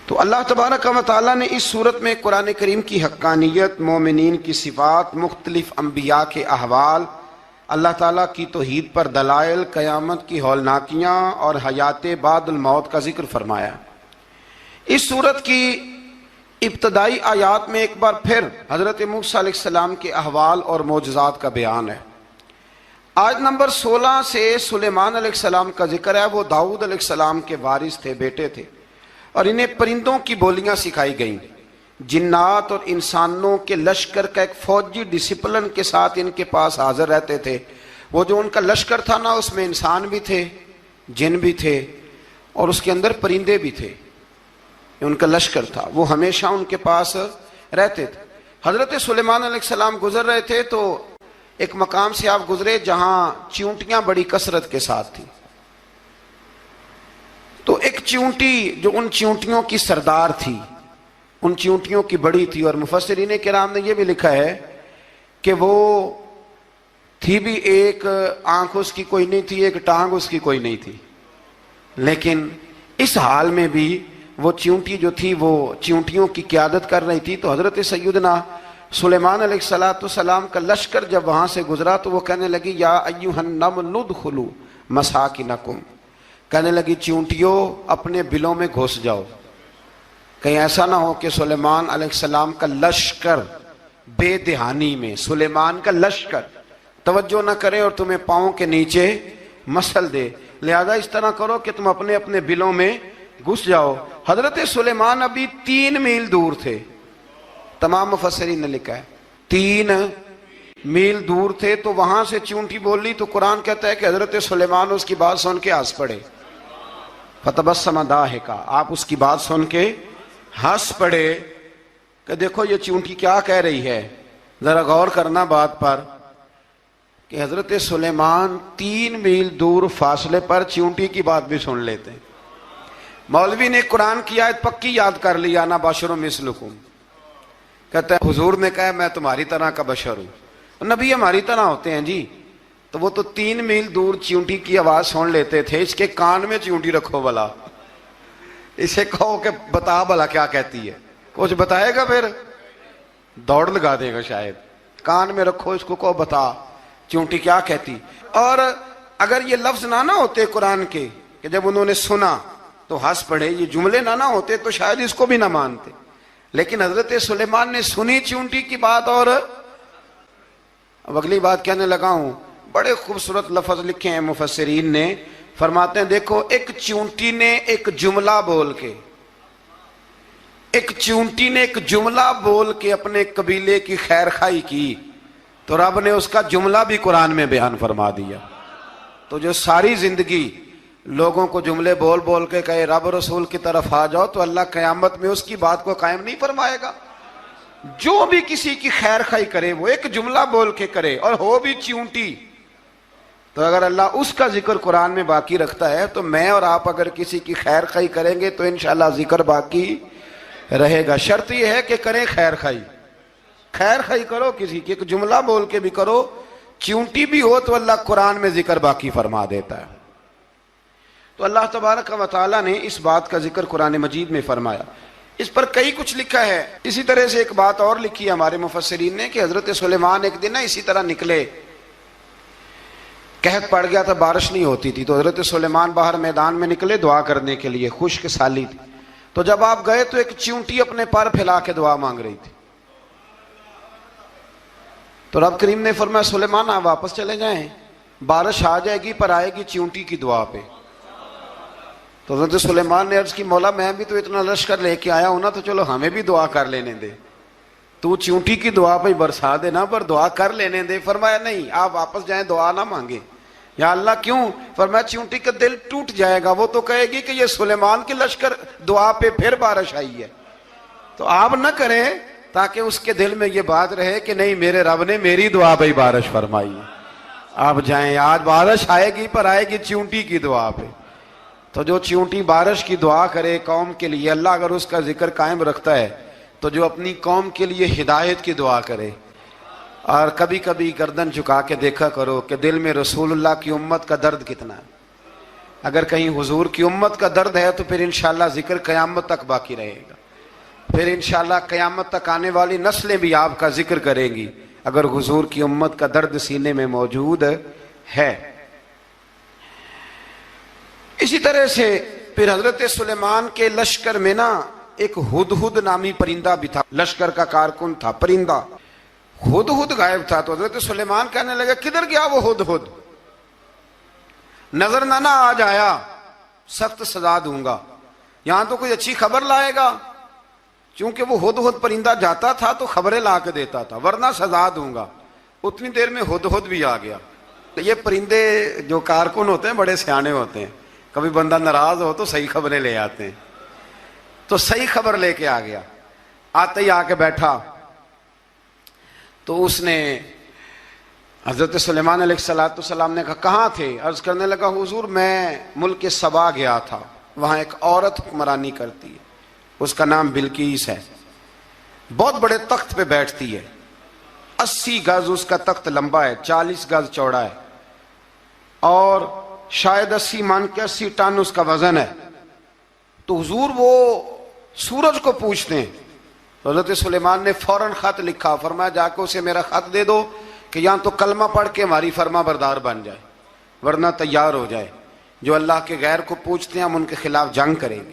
تو اللہ تبارک و تعالیٰ نے اس صورت میں قرآن کریم کی حقانیت، مومنین کی صفات، مختلف انبیاء کے احوال، اللہ تعالیٰ کی توحید پر دلائل، قیامت کی ہولناکیاں اور حیات بعد الموت کا ذکر فرمایا۔ اس صورت کی ابتدائی آیات میں ایک بار پھر حضرت موسیٰ علیہ السلام کے احوال اور معجزات کا بیان ہے۔ آیت نمبر 16 سے سلیمان علیہ السلام کا ذکر ہے۔ وہ داؤد علیہ السلام کے وارث تھے، بیٹے تھے، اور انہیں پرندوں کی بولیاں سکھائی گئیں۔ جنات اور انسانوں کے لشکر کا ایک فوجی ڈسپلن کے ساتھ ان کے پاس حاضر رہتے تھے۔ وہ جو ان کا لشکر تھا نا، اس میں انسان بھی تھے، جن بھی تھے، اور اس کے اندر پرندے بھی تھے۔ ان کا لشکر تھا، وہ ہمیشہ ان کے پاس رہتے تھے۔ حضرت سلیمان علیہ السلام گزر رہے تھے تو ایک مقام سے آپ گزرے جہاں چیونٹیاں بڑی کثرت کے ساتھ تھیں۔ تو ایک چیونٹی جو ان چیونٹیوں کی سردار تھی، ان چیونٹیوں کی بڑی تھی، اور مفسرین کرام نے یہ بھی لکھا ہے کہ وہ تھی بھی، ایک آنکھ اس کی کوئی نہیں تھی، ایک ٹانگ اس کی کوئی نہیں تھی، لیکن اس حال میں بھی وہ چیونٹی جو تھی وہ چیونٹیوں کی قیادت کر رہی تھی۔ تو حضرت سیدنا سلیمان علیہ السلام کا لشکر جب وہاں سے گزرا تو وہ کہنے لگی یا ایھا النمل ادخلوا مساکنکم، کہنے لگی چیونٹیوں اپنے بلوں میں گھس جاؤ، کہیں ایسا نہ ہو کہ سلیمان علیہ السلام کا لشکر بے دہانی میں، سلیمان کا لشکر توجہ نہ کرے اور تمہیں پاؤں کے نیچے مسل دے، لہذا اس طرح کرو کہ تم اپنے اپنے بلوں میں گھس جاؤ۔ حضرت سلیمان ابھی 3 میل دور تھے، تمام مفسرین نے لکھا ہے 3 میل دور تھے، تو وہاں سے چیونٹی بول لی تو قرآن کہتا ہے کہ حضرت سلیمان اس کی بات سن کے ہنس پڑے، فتبسم ضاحکا، آپ اس کی بات سن کے ہنس پڑے کہ دیکھو یہ چیونٹی کیا کہہ رہی ہے، ذرا غور کرنا بات پر کہ حضرت سلیمان 3 میل دور فاصلے پر چیونٹی کی بات بھی سن لیتے ہیں۔ مولوی نے قرآن کی آیت پکی یاد کر لی، انا بشر مثلکم، کہتا ہے حضور نے کہا میں تمہاری طرح کا بشر ہوں، نبی ہماری طرح ہوتے ہیں جی، تو وہ تو 3 میل دور چیونٹی کی آواز سن لیتے تھے، اس کے کان میں چیونٹی رکھو بلا، اسے کہو کہ بتا بلا کیا کہتی ہے، کچھ بتائے گا پھر دوڑ لگا دے گا شاید، کان میں رکھو اس کو، کہو بتا چیونٹی کیا کہتی۔ اور اگر یہ لفظ نہ ہوتے قرآن کے کہ جب انہوں نے سنا تو ہنس پڑے، یہ جملے نہ ہوتے تو شاید اس کو بھی نہ مانتے، لیکن حضرت سلیمان نے سنی چیونٹی کی بات۔ اور اب اگلی بات کہنے لگا ہوں، بڑے خوبصورت لفظ لکھے ہیں مفسرین نے، فرماتے ہیں دیکھو ایک چیونٹی نے ایک جملہ بول کے، ایک چیونٹی نے ایک جملہ بول کے اپنے قبیلے کی خیر خواہی کی تو رب نے اس کا جملہ بھی قرآن میں بیان فرما دیا۔ تو جو ساری زندگی لوگوں کو جملے بول بول کے کہے رب رسول کی طرف آ جاؤ، تو اللہ قیامت میں اس کی بات کو قائم نہیں فرمائے گا۔ جو بھی کسی کی خیر خواہی کرے وہ ایک جملہ بول کے کرے، اور ہو بھی چیونٹی، تو اگر اللہ اس کا ذکر قرآن میں باقی رکھتا ہے تو میں اور آپ اگر کسی کی خیر خواہی کریں گے تو انشاءاللہ ذکر باقی رہے گا۔ شرط یہ ہے کہ کریں خیر خواہی، خیر خواہی کرو کسی کی، ایک جملہ بول کے بھی کرو، چیونٹی بھی ہو تو اللہ قرآن میں ذکر باقی فرما دیتا ہے۔ تو اللہ تبارک و تعالیٰ نے اس بات کا ذکر قرآن مجید میں فرمایا، اس پر کئی کچھ لکھا ہے۔ اسی طرح سے ایک بات اور لکھی ہے ہمارے مفسرین نے کہ حضرت سلیمان ایک دن اسی طرح نکلے، قحط پڑ گیا تھا، بارش نہیں ہوتی تھی، تو حضرت سلیمان باہر میدان میں نکلے دعا کرنے کے لیے، خشک سالی تھی، تو جب آپ گئے تو ایک چیونٹی اپنے پر پھیلا کے دعا مانگ رہی تھی، تو رب کریم نے فرمایا سلیمان آپ واپس چلے جائیں، بارش آ جائے گی پر آئے گی چیونٹی کی دعا پہ۔ تو حضرت سلیمان نے عرض کی مولا میں بھی تو اتنا لشکر لے کے آیا ہوں نا، تو چلو ہمیں بھی دعا کر لینے دے، تو چیونٹی کی دعا پہ برسا دینا پر دعا کر لینے دے۔ فرمایا نہیں آپ واپس جائیں، دعا نہ مانگیں۔ یا اللہ کیوں؟ فرمایا چیونٹی کا دل ٹوٹ جائے گا، وہ تو کہے گی کہ یہ سلیمان کے لشکر دعا پہ پھر بارش آئی ہے، تو آپ نہ کریں تاکہ اس کے دل میں یہ بات رہے کہ نہیں میرے رب نے میری دعا پہ بارش فرمائی ہے۔ آپ جائیں، آج بارش آئے گی پر آئے گی چیونٹی کی دعا پہ۔ تو جو چیونٹی بارش کی دعا کرے قوم کے لیے، اللہ اگر اس کا ذکر قائم رکھتا ہے تو جو اپنی قوم کے لیے ہدایت کی دعا کرے، اور کبھی کبھی گردن جھکا کے دیکھا کرو کہ دل میں رسول اللہ کی امت کا درد کتنا ہے۔ اگر کہیں حضور کی امت کا درد ہے تو پھر انشاءاللہ ذکر قیامت تک باقی رہے گا، پھر انشاءاللہ قیامت تک آنے والی نسلیں بھی آپ کا ذکر کریں گی اگر حضور کی امت کا درد سینے میں موجود ہے۔ اسی طرح سے پھر حضرت سلیمان کے لشکر میں نا ایک ہدہد نامی پرندہ بھی تھا، لشکر کا کارکن تھا پرندہ۔ ہدہد غائب تھا تو حضرت سلیمان کہنے لگا کدھر گیا وہ ہدہد؟ نظر نہ آ جایا سخت سزا دوں گا، یہاں تو کوئی اچھی خبر لائے گا، چونکہ وہ ہدہد پرندہ جاتا تھا تو خبریں لا کے دیتا تھا، ورنہ سزا دوں گا۔ اتنی دیر میں ہدہد بھی آ گیا۔ یہ پرندے جو کارکن ہوتے ہیں بڑے سیانے ہوتے ہیں، کبھی بندہ ناراض ہو تو صحیح خبریں لے آتے ہیں، تو صحیح خبر لے کے آ گیا۔ آتے ہی آ کے بیٹھا تو اس نے حضرت سلیمان علیہ السلام نے کہا کہاں تھے؟ عرض کرنے لگا حضور میں ملک سبا گیا تھا، وہاں ایک عورت حکمرانی کرتی ہے، اس کا نام بلقیس ہے، بہت بڑے تخت پہ بیٹھتی ہے، 80 گز اس کا تخت لمبا ہے، 40 گز چوڑا ہے، اور شاید 80 من کے 80 ٹن اس کا وزن ہے۔ تو حضور وہ سورج کو پوچھتے ہیں، حضرت سلیمان نے فوراً خط لکھا، فرمایا جا کے اسے میرا خط دے دو کہ یہاں تو کلمہ پڑھ کے ہماری فرما بردار بن جائے، ورنہ تیار ہو جائے، جو اللہ کے غیر کو پوچھتے ہیں ہم ان کے خلاف جنگ کریں گے۔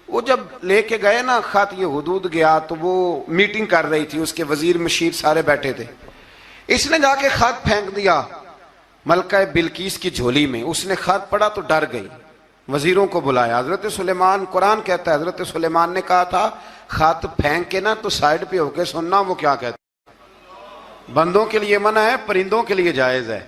وہ جب لے کے گئے نا خط، یہ حدود گیا تو وہ میٹنگ کر رہی تھی، اس کے وزیر مشیر سارے بیٹھے تھے، اس نے جا کے خط پھینک دیا ملکہ بلقیس کی جھولی میں۔ اس نے خط پڑھا تو ڈر گئی، وزیروں کو بلایا۔ حضرت سلیمان، قرآن کہتا ہے حضرت سلیمان نے کہا تھا خط پھینک کے نا تو سائڈ پہ ہو کے سننا وہ کیا کہتا ہے۔ بندوں کے لیے منع ہے، پرندوں کے لیے جائز ہے۔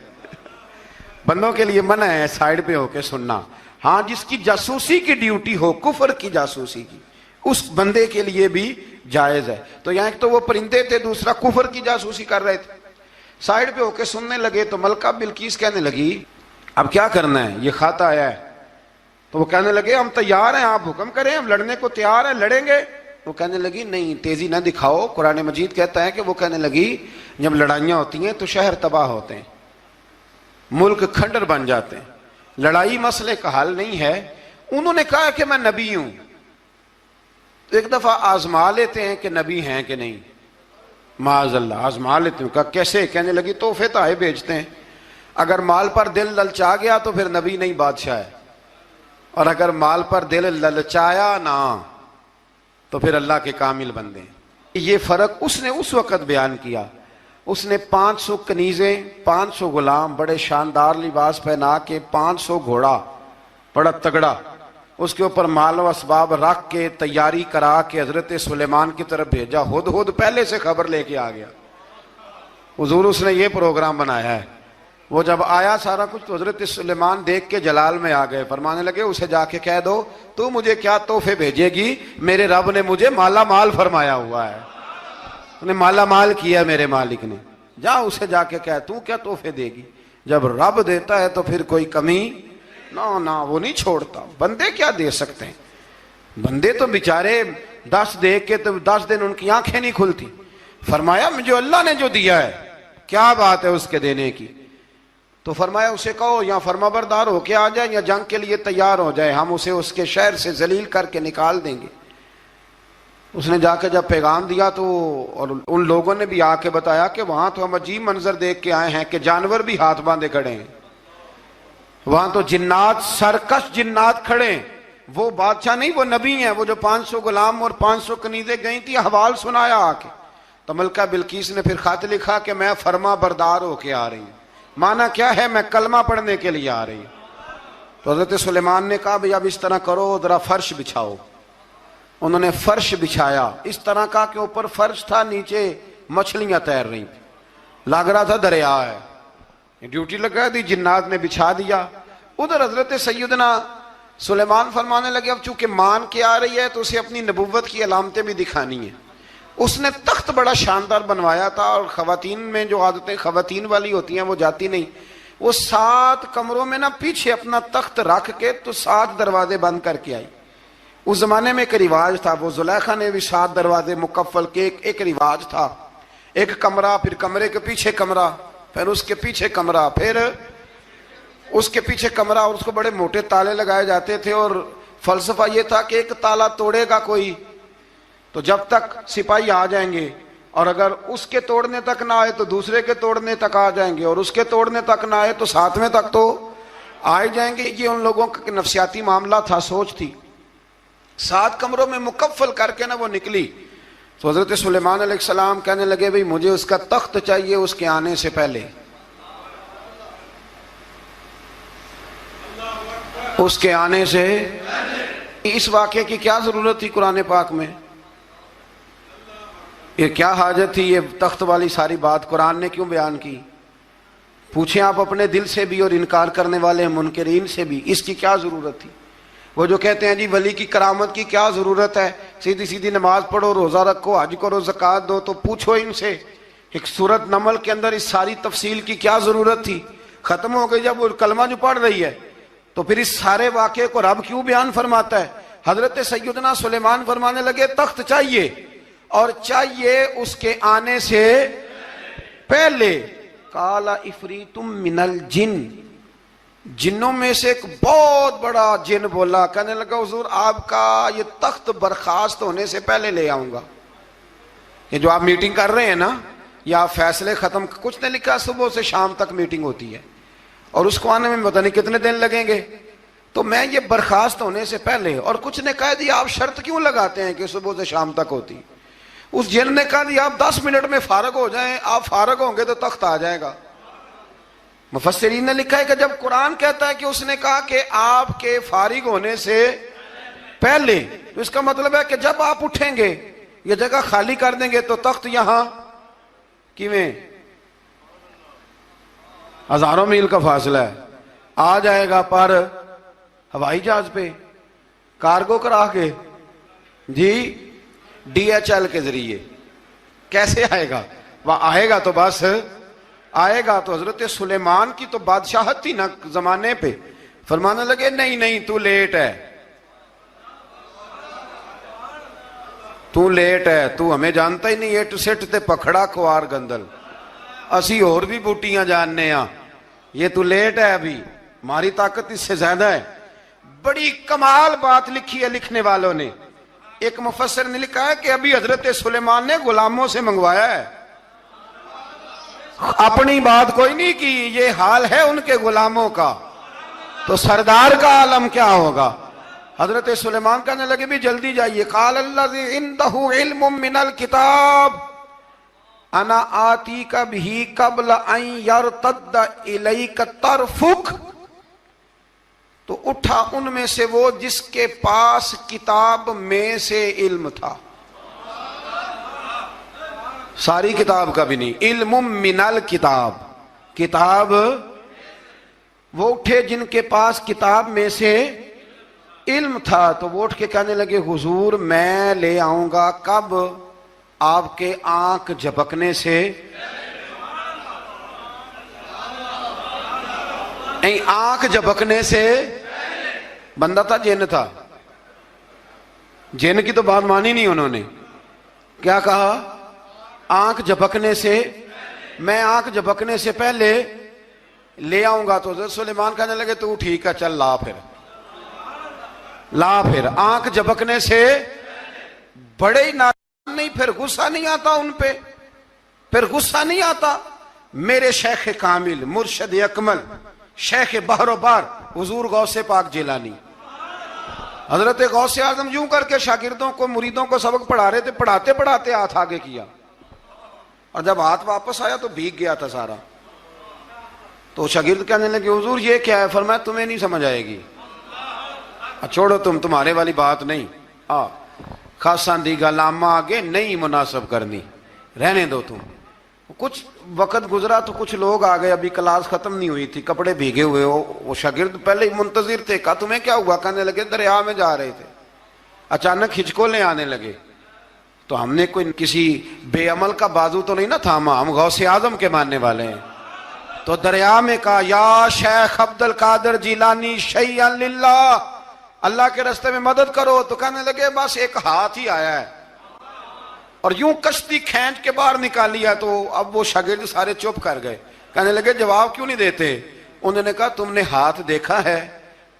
بندوں کے لیے منع ہے سائڈ پہ ہو کے سننا، ہاں جس کی جاسوسی کی ڈیوٹی ہو، کفر کی جاسوسی کی، اس بندے کے لیے بھی جائز ہے۔ تو یہاں ایک تو وہ پرندے تھے، دوسرا کفر کی جاسوسی کر رہے تھے، سائڈ پہ ہو کے سننے لگے۔ تو ملکہ بلقیس کہنے لگی اب کیا کرنا ہے، یہ خط آیا ہے۔ تو وہ کہنے لگے ہم تیار ہیں، آپ حکم کریں، ہم لڑنے کو تیار ہیں، لڑیں گے۔ وہ کہنے لگی نہیں تیزی نہ دکھاؤ، قرآن مجید کہتا ہے کہ وہ کہنے لگی جب لڑائیاں ہوتی ہیں تو شہر تباہ ہوتے ہیں، ملک کھنڈر بن جاتے ہیں، لڑائی مسئلے کا حل نہیں ہے۔ انہوں نے کہا کہ میں نبی ہوں، تو ایک دفعہ آزما لیتے ہیں کہ نبی ہیں کہ نہیں، معاذ اللہ آزما لیتے ہیں۔ کہا کیسے؟ کہنے لگی تحفے تائے بھیجتے ہیں، اگر مال پر دل للچا گیا تو پھر نبی نہیں بادشاہ ہے، اور اگر مال پر دل للچایا نہ تو پھر اللہ کے کامل بندے ہیں۔ یہ فرق اس نے اس وقت بیان کیا۔ اس نے 500 کنیزیں، 500 غلام، بڑے شاندار لباس پہنا کے، 500 گھوڑا بڑا تگڑا، اس کے اوپر مال و اسباب رکھ کے تیاری کرا کے حضرت سلیمان کی طرف بھیجا۔ ہدہد پہلے سے خبر لے کے آ گیا، حضور اس نے یہ پروگرام بنایا ہے۔ وہ جب آیا سارا کچھ تو حضرت سلیمان دیکھ کے جلال میں آ گئے، فرمانے لگے اسے جا کے کہہ دو تو مجھے کیا تحفے بھیجے گی، میرے رب نے مجھے مالا مال فرمایا ہوا ہے، انہیں مالا مال کیا میرے مالک نے، جا اسے جا کے کہہ تو کیا تحفے دے گی۔ جب رب دیتا ہے تو پھر کوئی کمی نہ وہ نہیں چھوڑتا۔ بندے کیا دے سکتے ہیں، بندے تو بیچارے 10 دے کے تو 10 دن ان کی آنکھیں نہیں کھلتی۔ فرمایا مجھے اللہ نے جو دیا ہے کیا بات ہے اس کے دینے کی، تو فرمایا اسے کہو یا فرما بردار ہو کے آ جائے یا جنگ کے لیے تیار ہو جائے، ہم اسے اس کے شہر سے ذلیل کر کے نکال دیں گے۔ اس نے جا کے جب پیغام دیا تو اور ان لوگوں نے بھی آ کے بتایا کہ وہاں تو ہم عجیب منظر دیکھ کے آئے ہیں کہ جانور بھی ہاتھ باندھے کھڑے ہیں، وہاں تو جنات، سرکش جنات کھڑے ہیں، وہ بادشاہ نہیں وہ نبی ہیں۔ وہ جو 500 غلام اور 500 کنیزیں گئی تھی حوال سنایا آ کے، تو ملکہ بلقیس نے پھر خط لکھا کہ میں فرما بردار ہو کے آ رہی ہوں۔ معنی کیا ہے؟ میں کلمہ پڑھنے کے لیے آ رہی ہوں۔ تو حضرت سلیمان نے کہا بھئی اب اس طرح کرو، ذرا فرش بچھاؤ۔ انہوں نے فرش بچھایا، اس طرح کا کہ اوپر فرش تھا، نیچے مچھلیاں تیر رہی تھیں، لگ رہا تھا دریا ہے، ڈیوٹی لگا دی، جنات نے بچھا دیا۔ ادھر حضرت سیدنا سلیمان فرمانے لگے اب چونکہ مان کے آ رہی ہے تو اسے اپنی نبوت کی علامتیں بھی دکھانی ہیں۔ اس نے تخت بڑا شاندار بنوایا تھا، اور خواتین میں جو عادتیں خواتین والی ہوتی ہیں وہ جاتی نہیں، وہ 7 کمروں میں نا پیچھے اپنا تخت رکھ کے تو 7 دروازے بند کر کے آئی۔ اس زمانے میں ایک رواج تھا، وہ زلیخا نے بھی 7 دروازے مکفل کے ایک رواج تھا، ایک کمرہ، پھر کمرے کے پیچھے کمرہ، پھر اس کے پیچھے کمرہ، پھر اس کے پیچھے کمرہ اور اس کو بڑے موٹے تالے لگائے جاتے تھے، اور فلسفہ یہ تھا کہ ایک تالا توڑے گا کوئی تو جب تک سپاہی آ جائیں گے، اور اگر اس کے توڑنے تک نہ آئے تو دوسرے کے توڑنے تک آ جائیں گے، اور اس کے توڑنے تک نہ آئے تو ساتویں تک تو آئے جائیں گے۔ یہ ان لوگوں کا نفسیاتی معاملہ تھا، سوچ تھی۔ 7 کمروں میں مکفل کر کے نہ وہ نکلی تو حضرت سلیمان علیہ السلام کہنے لگے بھئی مجھے اس کا تخت چاہیے اس کے آنے سے پہلے، اس کے آنے سے۔ اس واقعے کی کیا ضرورت تھی قرآن پاک میں؟ یہ کیا حاجت تھی یہ تخت والی ساری بات قرآن نے کیوں بیان کی؟ پوچھیں آپ اپنے دل سے بھی اور انکار کرنے والے منکرین سے بھی، اس کی کیا ضرورت تھی؟ وہ جو کہتے ہیں جی ولی کی کرامت کی کیا ضرورت ہے، سیدھی سیدھی نماز پڑھو، روزہ رکھو، حج کرو، زکوٰۃ دو، تو پوچھو ان سے ایک سورت نمل کے اندر اس ساری تفصیل کی کیا ضرورت تھی؟ ختم ہو گئی جب وہ کلمہ جو پڑھ رہی ہے، تو پھر اس سارے واقعے کو رب کیوں بیان فرماتا ہے؟ حضرت سیدنا سلیمان فرمانے لگے تخت چاہیے، اور چاہیے اس کے آنے سے پہلے۔ قال عفریت من الجن، جنوں میں سے ایک بہت بڑا جن بولا، کہنے لگا حضور آپ کا یہ تخت برخاست ہونے سے پہلے لے آؤں گا۔ یہ جو آپ میٹنگ کر رہے ہیں نا، یا آپ فیصلے ختم، کچھ نے لکھا صبح سے شام تک میٹنگ ہوتی ہے اور اس کو آنے میں پتہ نہیں کتنے دن لگیں گے، تو میں یہ برخاست ہونے سے پہلے، اور کچھ نے کہا دی آپ شرط کیوں لگاتے ہیں کہ صبح سے شام تک ہوتی؟ اس جن نے کہا دی آپ 10 منٹ میں فارغ ہو جائیں، آپ فارغ ہوں گے تو تخت آ جائے گا۔ مفسرین نے لکھا ہے کہ جب قرآن کہتا ہے کہ اس نے کہا کہ آپ کے فارغ ہونے سے پہلے، تو اس کا مطلب ہے کہ جب آپ اٹھیں گے، یہ جگہ خالی کر دیں گے تو تخت یہاں کیویں ہزاروں میل کا فاصلہ ہے آ جائے گا، پر ہوائی جہاز پہ کارگو کرا کے، جی DHL کے ذریعے کیسے آئے گا؟ وہ آئے گا تو بس آئے گا۔ تو حضرت سلیمان کی تو بادشاہت تھی نا زمانے پہ، فرمانے لگے نہیں نہیں تو لیٹ ہے، تو لیٹ ہے، تو ہمیں جانتا ہی نہیں، ایٹ سٹ تے پکھڑا کوار گندل، اسی اور بھی بوٹیاں جاننے ہاں، یہ تو لیٹ ہے، ابھی ہماری طاقت اس سے زیادہ ہے۔ بڑی کمال بات لکھی ہے لکھنے والوں نے۔ ایک مفسر نے لکھا ہے کہ ابھی حضرت سلیمان نے غلاموں سے منگوایا ہے، اپنی بات کوئی نہیں کی، یہ حال ہے ان کے غلاموں کا، تو سردار کا عالم کیا ہوگا؟ حضرت سلیمان کہنے لگے بھی جلدی جائیے۔ قال الذی عنده علم من الکتاب انا آتیک بہ قبل ان یرتد الیک طرفک، تو اٹھا ان میں سے وہ جس کے پاس کتاب میں سے علم تھا، ساری کتاب کا بھی نہیں، علم من الکتاب، کتاب، وہ اٹھے جن کے پاس کتاب میں سے علم تھا، تو وہ اٹھ کے کہنے لگے حضور میں لے آؤں گا، کب؟ آپ کے آنکھ جھپکنے سے، نہیں آنکھ جھپکنے سے، بندہ تھا جن تھا، جن کی تو بات مانی نہیں انہوں نے، کیا کہا؟ آنکھ جھپکنے سے، میں آنکھ جھپکنے سے پہلے لے آؤں گا۔ تو حضرت سلیمان کہنے لگے تو ٹھیک ہے چل لا، پھر لا، پھر آنکھ جھپکنے سے بڑے ہی ناراض، نہیں پھر غصہ نہیں آتا ان پہ، پھر غصہ نہیں آتا۔ میرے شیخ کامل، مرشد اکمل، شیخ بحر و بار، حضور غوث پاک جیلانی، حضرت غوث اعظم یوں کر کے شاگردوں کو، مریدوں کو سبق پڑھا رہے تھے، پڑھاتے پڑھاتے ہاتھ آگے کیا، اور جب ہاتھ واپس آیا تو بھیگ گیا تھا سارا۔ تو شاگرد کہنے لگے حضور یہ کیا ہے؟ فرمایا تمہیں نہیں سمجھ آئے گی، چھوڑو تمہارے والی بات نہیں، خاصاں دی گل آما آگے نہیں مناسب کرنی، رہنے دو تم۔ کچھ وقت گزرا تو کچھ لوگ آ گئے، ابھی کلاس ختم نہیں ہوئی تھی، کپڑے بھیگے ہوئے ہو، وہ شاگرد پہلے ہی منتظر تھے، کہا تمہیں کیا ہوا؟ کہنے لگے دریا میں جا رہے تھے، اچانک ہچکولیں آنے لگے، تو ہم نے کوئی کسی بے عمل کا بازو تو نہیں نہ تھاما، ہم غوث اعظم کے ماننے والے ہیں، تو دریا میں کہا یا شیخ عبد القادر جیلانی شیئا للہ، اللہ کے راستے میں مدد کرو۔ تو کہنے لگے بس ایک ہاتھ ہی آیا ہے، اور یوں کشتی کھینچ کے باہر نکالی ہے۔ تو اب وہ شاگرد سارے چپ کر گئے، کہنے لگے جواب کیوں نہیں دیتے؟ انہوں نے کہا تم نے ہاتھ دیکھا ہے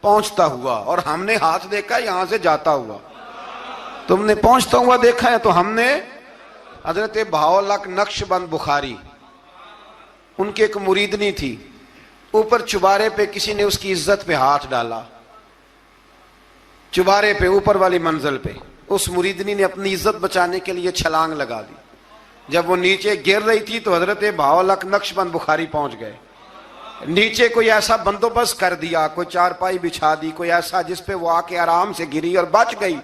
پہنچتا ہوا اور ہم نے ہاتھ دیکھا یہاں سے جاتا ہوا. تم نے پہنچتا ہوا دیکھا ہے تو ہم نے. حضرت بہاؤالحق نقشبند بخاری ان کی ایک مریدنی تھی, اوپر چبارے پہ کسی نے اس کی عزت پہ ہاتھ ڈالا, چبارے پہ اوپر والی منزل پہ. اس مریدنی نے اپنی عزت بچانے کے لیے چھلانگ لگا دی. جب وہ نیچے گر رہی تھی تو حضرت بہاؤالحق نقشبند بخاری پہنچ گئے. نیچے کوئی ایسا بندوبست کر دیا, کوئی چارپائی بچھا دی, کوئی ایسا جس پہ وہ آ کے آرام سے گری اور بچ گئی.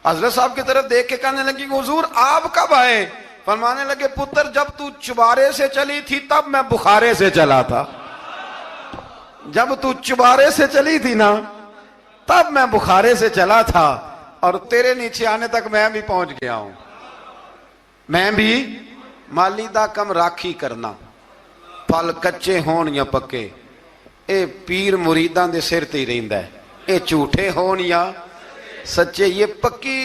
حضرت صاحب کی طرف دیکھ کے کہنے لگی حضور آپ کب آئے؟ فرمانے لگے پتر جب تو چبارے سے چلی تھی تب میں بخارے سے چلا تھا. جب تو چبارے سے چلی تھی نا تب میں بخارے سے چلا تھا, اور تیرے نیچے آنے تک میں بھی پہنچ گیا ہوں. میں بھی مالیدہ کم راکھی کرنا, پھل کچے ہون یا پکے, اے پیر مریداں دے سر تے ہی رہندا ہے. اے جھوٹے ہون یا سچے, یہ پکی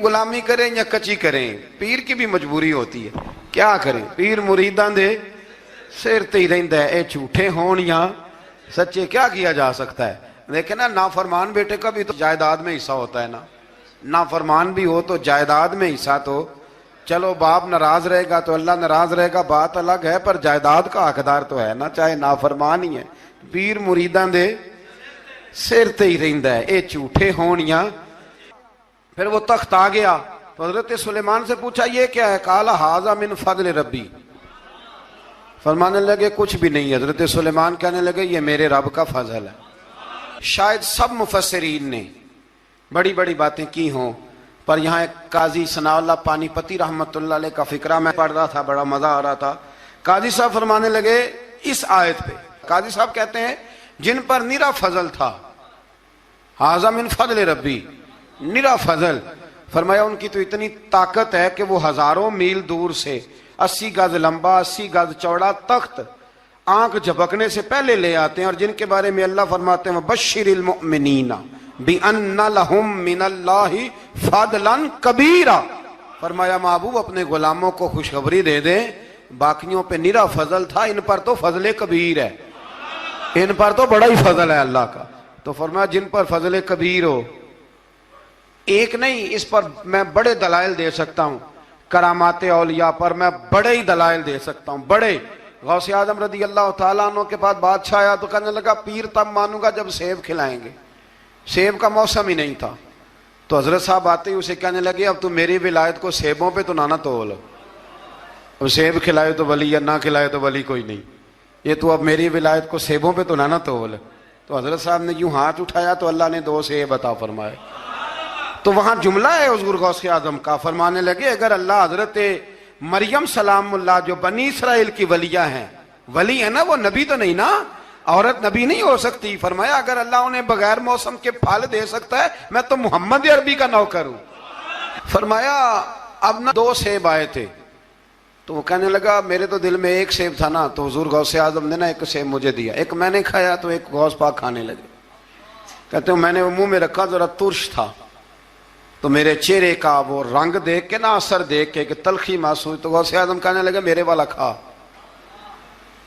غلامی کریں یا کچی کریں, پیر کی بھی مجبوری ہوتی ہے. کیا کریں, پیر مریداں دے سر تے ہی رہندا ہے. اے جھوٹے ہون یا سچے, کیا کیا جا سکتا ہے. دیکھیں نا, نافرمان بیٹے کا بھی تو جائیداد میں حصہ ہوتا ہے نا. نافرمان بھی ہو تو جائیداد میں حصہ تو, چلو باپ ناراض رہے گا تو اللہ ناراض رہے گا, بات الگ ہے, پر جائیداد کا حقدار تو ہے نا, چاہے نافرمان ہی ہے. پیر مریداں دے سر تے ہی رہندا ہے. اے جھوٹے ہون یا. پھر وہ تخت آ گیا تو حضرت سلیمان سے پوچھا یہ کیا ہے؟ قال ھذا من فضل ربی. فرمانے لگے کچھ بھی نہیں. حضرت سلیمان کہنے لگے یہ میرے رب کا فضل ہے. شاید سب مفسرین نے بڑی بڑی باتیں کی ہوں, پر یہاں ایک قاضی ثناء اللہ پانی پتی رحمت اللہ علیہ کا فقرہ میں پڑھ رہا تھا, بڑا مزہ آ رہا تھا. قاضی صاحب فرمانے لگے اس آیت پہ, قاضی صاحب کہتے ہیں جن پر نرا فضل تھا, ھذا من فضل ربی, نرا فضل. فرمایا ان کی تو اتنی طاقت ہے کہ وہ ہزاروں میل دور سے 80 گز لمبا 80 گز چوڑا تخت آنکھ جھپکنے سے پہلے لے آتے ہیں, اور جن کے بارے میں اللہ فرماتے ہیں بشر المؤمنین بِأَنَّ لَهُم مِّنَ اللَّهِ فَضْلًا كَبِيرًا. فرمایا محبوب اپنے غلاموں کو خوشخبری دے دیں, باقیوں پہ نرا فضل تھا, ان پر تو فضل کبیر ہے, ان پر تو بڑا ہی فضل ہے اللہ کا. تو فرمایا جن پر فضل کبیر ہو, ایک نہیں, اس پر میں بڑے دلائل دے سکتا ہوں. کرامات اولیاء پر میں بڑے ہی دلائل دے سکتا ہوں, بڑے. غوث اعظم رضی اللہ تعالیٰ عنہ کے پاس بادشاہ آیا تو کہنے لگا پیر تب مانوں گا جب سیب کھلائیں گے. سیب کا موسم ہی نہیں تھا. تو حضرت صاحب آتے ہی اسے کہنے لگے اب تو میری ولایت کو سیبوں پہ تو نہ تول, اب سیب کھلائے تو ولی یا نہ کھلائے تو ولی کوئی نہیں, یہ تو اب میری ولایت کو سیبوں پہ تو نہ تول. تو حضرت صاحب نے یوں ہاتھ اٹھایا تو اللہ نے 2 سیب عطا فرمائے. تو وہاں جملہ ہے حضور غوث اعظم کا, فرمانے لگے اگر اللہ حضرت مریم سلام اللہ جو بنی اسرائیل کی ولیہ ہیں, ولی ہے نا, وہ نبی تو نہیں نا, عورت نبی نہیں ہو سکتی. فرمایا اگر اللہ انہیں بغیر موسم کے پھل دے سکتا ہے, میں تو محمد عربی کا نوکر ہوں. فرمایا اب نہ 2 سیب آئے تھے, تو وہ کہنے لگا میرے تو دل میں 1 سیب تھا نا, تو حضور غوث اعظم نے نا 1 سیب مجھے دیا, 1 میں نے کھایا تو 1 غوث پاک کھانے لگے. کہتے ہیں میں نے وہ منہ میں رکھا, ذرا ترش تھا, تو میرے چہرے کا وہ رنگ دیکھ کے نا, اثر دیکھ کے کہ تلخی محسوس, تو غوث اعظم کہنے لگے میرے والا کھا.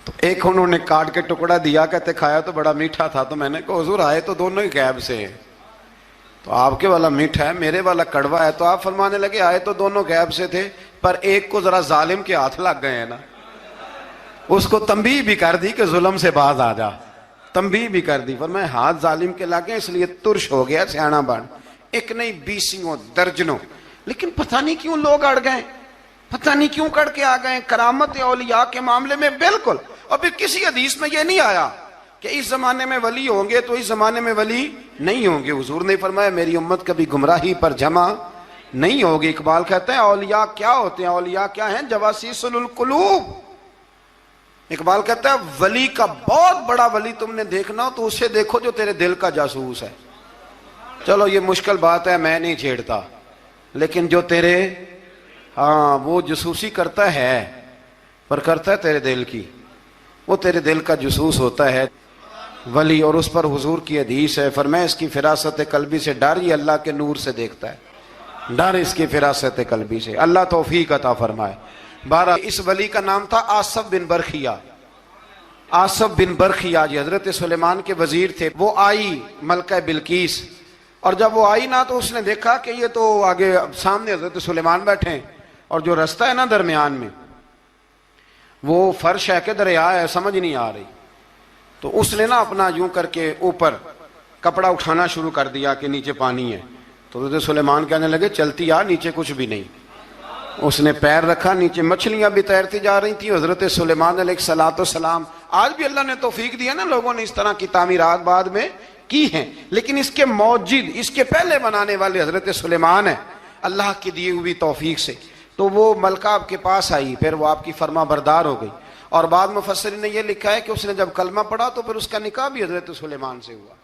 تو 1 انہوں نے کاٹ کے ٹکڑا دیا, کہتے کھایا تو بڑا میٹھا تھا. تو میں نے کہا حضور آئے تو دونوں ہی غیب سے ہیں, تو آپ کے والا میٹھا ہے میرے والا کڑوا ہے. تو آپ فرمانے لگے آئے تو دونوں غیب سے تھے, پر ایک کو ذرا ظالم کے ہاتھ لگ گئے ہیں نا, اس کو تنبیہ بھی کر دی کہ ظلم سے باز آ جا, تنبیہ بھی کر دی. فرمایا ہاتھ ظالم کے لگے اس لیے ترش ہو گیا, سیانا بن. 1 نہیں 20 درجنوں. لیکن پتہ نہیں کیوں لوگ اڑ گئے, پتہ نہیں کیوں کڑ کے آ گئے کرامت اولیاء کے معاملے میں. بالکل. اور پھر کسی حدیث میں یہ نہیں آیا کہ اس زمانے میں ولی ہوں گے تو اس زمانے میں ولی نہیں ہوں گے. حضور نے فرمایا میری امت کبھی گمراہی پر جمع نہیں ہوگی. اقبال کہتے ہیں اولیاء کیا ہوتے ہیں, اولیاء کیا ہیں, جواسیس القلوب. اقبال کہتا ہے ولی کا بہت بڑا ولی تم نے دیکھنا ہو تو اسے دیکھو جو تیرے دل کا جاسوس ہے. چلو یہ مشکل بات ہے, میں نہیں چھیڑتا, لیکن جو تیرے وہ جاسوسی کرتا ہے, پر کرتا ہے تیرے دل کی, وہ تیرے دل کا جاسوس ہوتا ہے ولی. اور اس پر حضور کی حدیث ہے, فرمایا اس کی فراست قلبی سے ڈر, یہ اللہ کے نور سے دیکھتا ہے, ڈر اس کی فراست قلبی سے. اللہ توفیق عطا فرمائے. 12 اس ولی کا نام تھا آصف بن برخیہ. آصف بن برخیا جی حضرت سلیمان کے وزیر تھے، وہ آئی ملکہ بلقیس، اور جب وہ آئی نا تو اس نے دیکھا کہ یہ تو آگے سامنے حضرت سلیمان بیٹھے ہیں، اور جو رستہ ہے نا درمیان میں وہ فرش ہے کہ دریا ہے سمجھ نہیں آ رہی، تو اس نے نا اپنا یوں کر کے اوپر کپڑا اٹھانا شروع کر دیا کہ نیچے پانی ہے، تو حضرت سلیمان کہنے لگے چلتی آ، نیچے کچھ بھی نہیں۔ اس نے پیر رکھا، نیچے مچھلیاں بھی تیرتی جا رہی تھیں۔ حضرت سلیمان علیہ الصلوۃ والسلام، آج بھی اللہ نے توفیق دیا نا، لوگوں نے اس طرح کی تعمیرات بعد میں کی ہیں، لیکن اس کے موجد، اس کے پہلے بنانے والے حضرت سلیمان ہیں اللہ کی دی ہوئی توفیق سے۔ تو وہ ملکہ آپ کے پاس آئی، پھر وہ آپ کی فرما بردار ہو گئی، اور بعد مفسرین نے یہ لکھا ہے کہ اس نے جب کلمہ پڑھا تو پھر اس کا نکاح بھی حضرت سلیمان سے ہوا۔